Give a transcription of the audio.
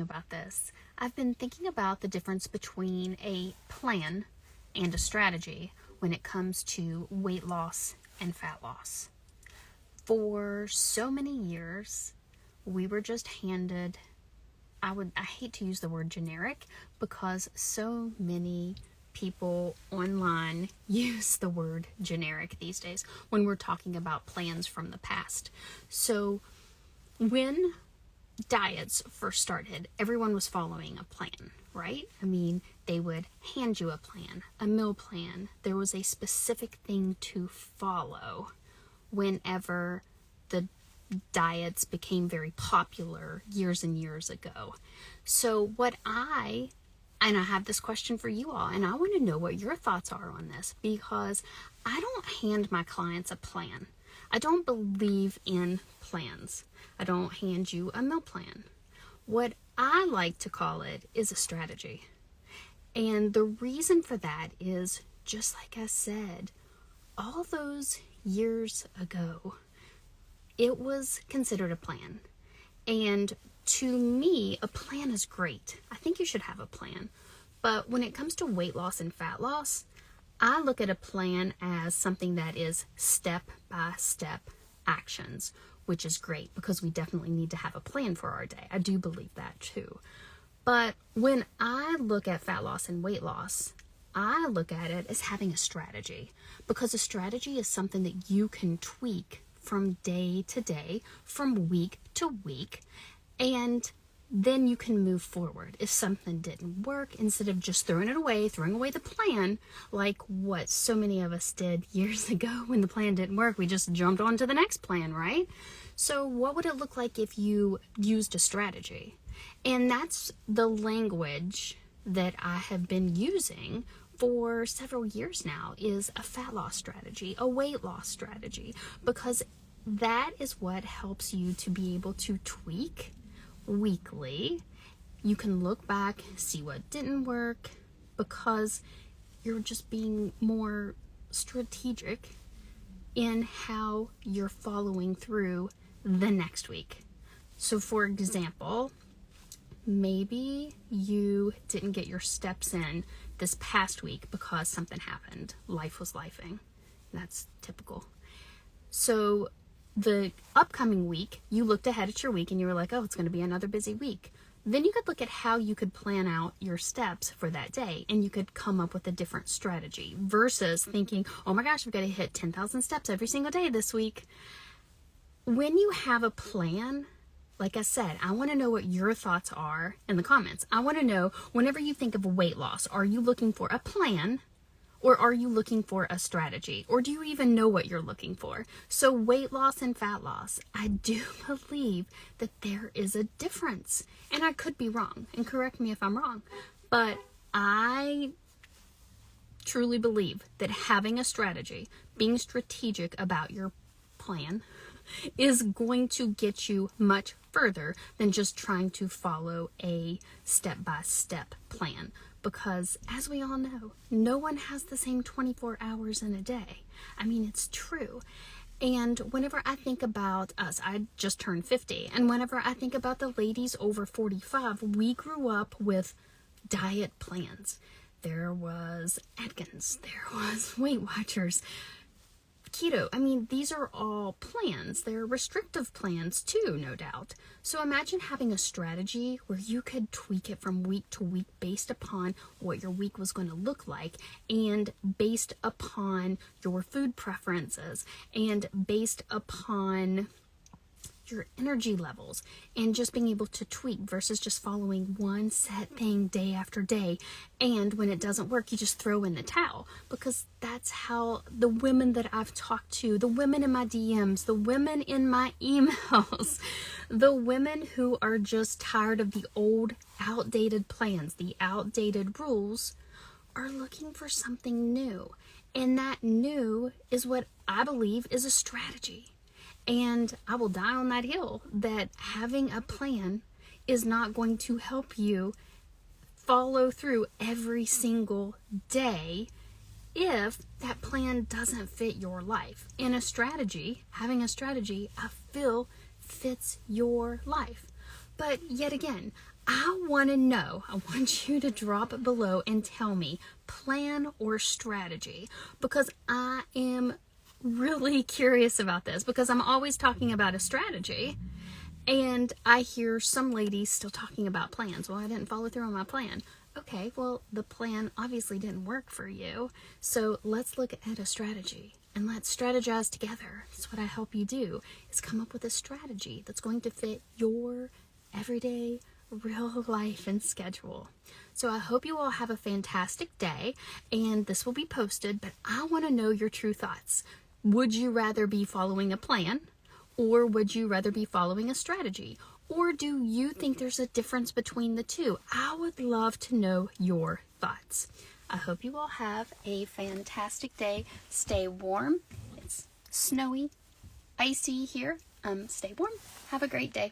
about this. I've been thinking about the difference between a plan and a strategy when it comes to weight loss and fat loss. For so many years, we were just handed, I hate to use the word generic because so many people online use the word generic these days when we're talking about plans from the past. So when diets first started, everyone was following a plan, right? I mean, they would hand you a plan, a meal plan. There was a specific thing to follow whenever the diets became very popular years and years ago. So I have this question for you all, and I want to know what your thoughts are on this, because I don't hand my clients a plan. I don't believe in plans. I don't hand you a meal plan. What I like to call it is a strategy. And the reason for that is, just like I said, all those years ago, it was considered a plan. And to me, a plan is great. I think you should have a plan. But when it comes to weight loss and fat loss, I look at a plan as something that is step-by-step actions, which is great because we definitely need to have a plan for our day. I do believe that too. But when I look at fat loss and weight loss, I look at it as having a strategy, because a strategy is something that you can tweak from day to day, from week to week, and then you can move forward. If something didn't work, instead of just throwing away the plan, like what so many of us did years ago when the plan didn't work, we just jumped on to the next plan, right? So what would it look like if you used a strategy? And that's the language that I have been using for several years now, is a fat loss strategy, a weight loss strategy, because that is what helps you to be able to tweak weekly. You can look back, see what didn't work, because you're just being more strategic in how you're following through the next week. So for example, maybe you didn't get your steps in this past week because something happened. Life was lifing. That's typical. So the upcoming week, you looked ahead at your week and you were like, oh, it's going to be another busy week. Then you could look at how you could plan out your steps for that day, and you could come up with a different strategy versus thinking, oh my gosh, I've got to hit 10,000 steps every single day this week. When you have a plan, like I said, I want to know what your thoughts are in the comments. I want to know, whenever you think of weight loss, are you looking for a plan, or are you looking for a strategy? Or do you even know what you're looking for? So weight loss and fat loss, I do believe that there is a difference. And I could be wrong, and correct me if I'm wrong. But I truly believe that having a strategy, being strategic about your plan, is going to get you much further than just trying to follow a step-by-step plan. Because as we all know, no one has the same 24 hours in a day. I mean, it's true. And whenever I think about us, I just turned 50. And whenever I think about the ladies over 45, we grew up with diet plans. There was Atkins, there was Weight Watchers, keto. I mean, these are all plans. They're restrictive plans too, no doubt. So imagine having a strategy where you could tweak it from week to week based upon what your week was going to look like, and based upon your food preferences, and based upon your energy levels, and just being able to tweak versus just following one set thing day after day. And when it doesn't work, you just throw in the towel, because that's how the women that I've talked to, the women in my DMs, the women in my emails, the women who are just tired of the old outdated plans, the outdated rules, are looking for something new. And that new is what I believe is a strategy. And I will die on that hill that having a plan is not going to help you follow through every single day if that plan doesn't fit your life. And a strategy, having a strategy, I feel fits your life. But yet again, I want to know, I want you to drop it below and tell me plan or strategy, because I am really curious about this, because I'm always talking about a strategy and I hear some ladies still talking about plans. Well, I didn't follow through on my plan. Okay, well, the plan obviously didn't work for you. So let's look at a strategy and let's strategize together. That's what I help you do, is come up with a strategy that's going to fit your everyday real life and schedule. So I hope you all have a fantastic day, and this will be posted, but I want to know your true thoughts. Would you rather be following a plan, or would you rather be following a strategy? Or do you think there's a difference between the two? I would love to know your thoughts. I hope you all have a fantastic day. Stay warm. It's snowy, icy here. Stay warm. Have a great day.